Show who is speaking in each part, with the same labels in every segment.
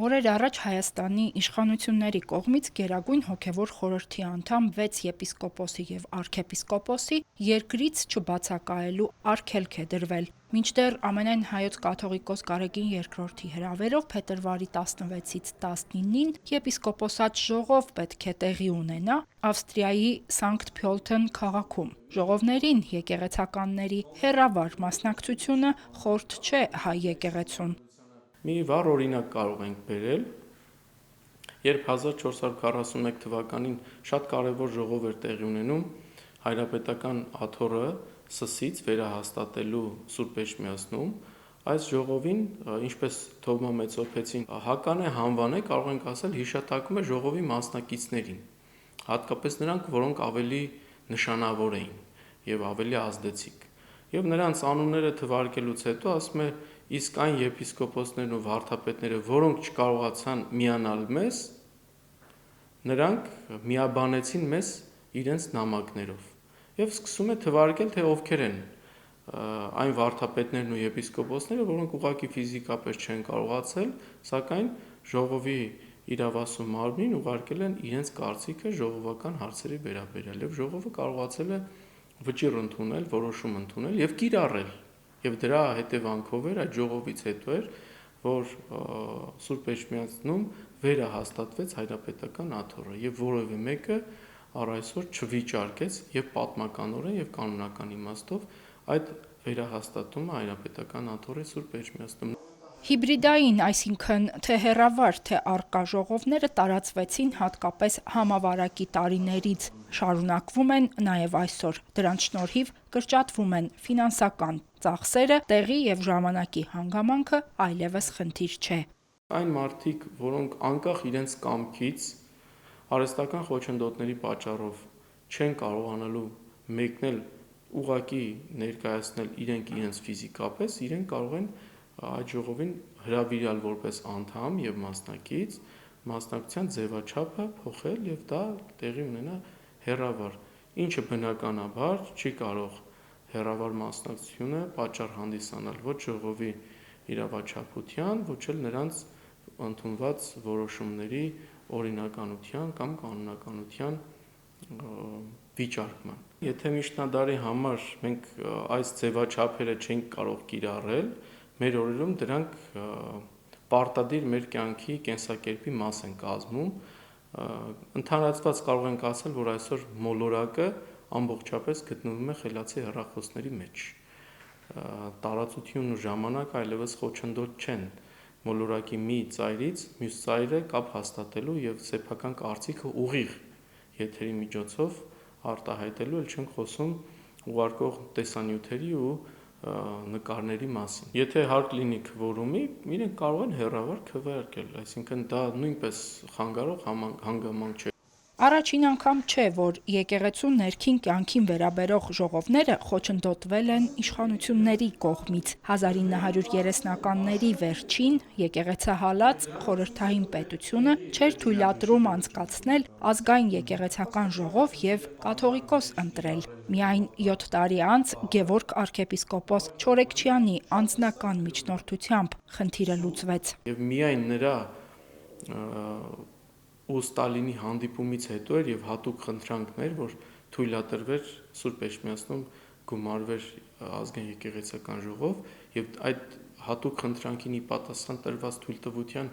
Speaker 1: Օրեր առաջ Հայաստանի իշխանությունների կողմից Գերագույն հոգևոր խորհրդի անդամ 6 եպիսկոպոսի եւ արքեպիսկոպոսի երկրից չբացակայելու արգելք է դրվել։ Մինչդեռ ամենայն հայոց կաթողիկոս Գարեգին II-ի հրավերով փետրվարի 16-ից 19-ին եպիսկոպոսատ ժողով պետք է տեղի ունենա Ավստրիայի Սանկտ Փյոլթեն քաղաքում։ Ժողովներին եկեղեցականների հեռավար մասնակցությունը խորտ չէ հայ եկեղեցուն։
Speaker 2: Մի վառ օրինակ կարող ենք բերել, երբ 1441 թվականին շատ կարևոր ժողով էր տեղի ունենում հայրապետական աթոռը Սսից վերահաստատելու Սուրբ Էջմիածնում, այս ժողովին, ինչպես Թովմա Մեծոփեցին հական է հանվան է, կարող ենք ասել հիշատակում է ժողովի մասնակիցներին, հատկապես նրանք, որոնք ավելի նշանավոր էին եւ ավելի ազդեցիկ։ Եվ նրանց անունները թվարկելուց հետո ասում է, իսկ այն եպիսկոպոսներն ու վարդապետները, որոնք չկարողացան միանալ մեզ, նրանք միաբանեցին մեզ իրենց նամակներով։ Եվ սկսում է թվարկել, թե ովքեր են այն վարդապետներն ու եպիսկոպոսները, որոնք ուղղակի ֆիզիկապես չեն կարողացել, սակայն ժողովի իրավասու մարմնին ուղարկել են իրենց կարծիքը ժողովական հարցերի վերաբերյալ, եւ ժողովը կարողացել է վճիռ ընդունել, որոշում ընդունել եւ կիրառել։ Եվ դրա հետևանքով էր այդ ժողովից հետո էր, որ Սուրբ Էջմիածնում վերահաստատվեց հայրապետական աթոռը եւ որևէ մեկը առ այսօր չվիճարկեց եւ պատմականորեն եւ կանոնական իմաստով այդ վերահաստատումը հայրապետական աթոռի Սուրբ Էջմիածնում։
Speaker 1: Հիբրիդային, այսինքն թե հեռավար, թե առկա ժողովները տարածվեցին հատկապես համավարակի տարիներից, շարունակվում են նաև այսօր։ Դրանց շնորհիվ կրճատվում են ֆինանսական ծախսերը, տեղի եւ ժամանակի հանգամանքը այլևս խնդիր չէ։
Speaker 2: Այն մարդիկ, որոնք անկախ իրենց կամքից արհեստական խոչընդոտների պատճառով չեն կարողանալու մեկնել ուղակի ներկայացնել իրենց ֆիզիկապես, իրենք կարող են այդ ժողովին հրավիրալ որպես անդամ եւ մասնակից, մասնակցության ձևաչափը փոխել եւ դա տեղի ունենա հեռավար, ինչը բնականաբար չի կարող հեռավար մասնակցությունը պատճառ հանդիսանալ ոչ ժողովի իրավաչափության, ոչ էլ նրանց ընդունված որոշումների օրինականության կամ կանոնականության վիճարկման։ Եթե միջնադարի համար մենք այս ձևաչափերը չենք կարող կիրառել, մեր օրերում դրանք պարտադիր մեր կյանքի կենսակերպի մաս են կազմում, ընդհանրացված կարող ենք ասել, որ այսօր մոլորակը ամբողջապես գտնվում է խելացի հեռախոսների մեջ։ Տարածությունն ու ժամանակը այլևս խոչընդոտ չեն մոլորակի մի ծայրից մյուս ծայրը կապ հաստատելու եւ սեփական կարծիքը ուղիղ եթերի միջոցով արտահայտելու, էլ չենք խոսում ուղարկող տեսանյութերի ու նկարների մասին։ Եթե հարկ լինի քվորումի, իրենք կարող են հեռավար քվեարկել, այսինքն դա նույնպես խանգարող հանգամանք չէ։
Speaker 1: Առաջին անգամ չէ, որ եկեղեցու ներքին կյանքին վերաբերող ժողովները խոչընդոտվել են իշխանությունների կողմից։ 1930-ականների վերջին եկեղեցահալած խորհրդային պետությունը չէր թույլատրում անցկացնել ազգային եկեղեցական ժողով եւ կաթողիկոս ընտրել։ Միայն 7 տարի անց Գևորգ arczepiskopos Չորեքչյանի անձնական միջնորդությամբ խնդիրը լուծվեց։
Speaker 2: Եվ միայն նրա ու Ստալինի հանդիպումից հետո էր եւ հատուկ խնդրանքներ, որ թույլատրվեր Սուրբ Էջմիածնում գումարվեր ազգային եկեղեցական ժողով եւ այդ հատուկ խնդրանքին ի պատասխան տրված թույլտվության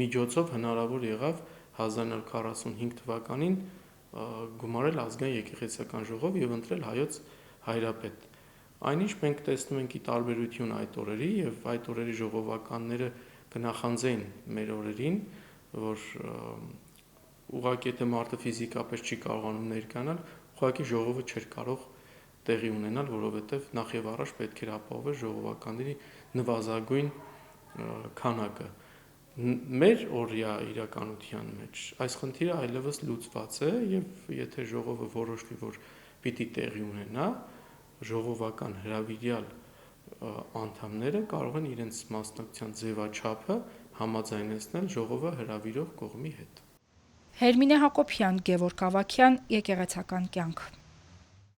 Speaker 2: միջոցով հնարավոր եղավ 1945 թվականին գումարել ազգային եկեղեցական ժողով եւ ընտրել հայոց հայրապետ։ Այնինչ մենք տեսնում ենք ի տարբերություն այդ օրերի եւ այդ օրերի ժողովականները կնախանձեին մեր օրերին, որ ուղղակի եթե մարդը ֆիզիկապես չի կարողանում ներկայանալ, ուղղակի ժողովը չէր կարող տեղի ունենալ, որովհետև նախ եւ առաջ պետք էր ապահովել ժողովականների նվազագույն քանակը։ Մեր օրյա իրականության մեջ այս խնդիրը այլևս լուծված է եւ եթե ժողովը որոշվի, որ պիտի տեղի ունենա, ժողովական հրավիրյալ անդամները կարող են իրենց մասնակցության ձևաչափը համաձայնեցնել ժողովը հրավիրող կողմի հետ։
Speaker 1: Հերմինե Հակոբյան, Գևորգ Ավագյան, Եկեղեցական կյանք։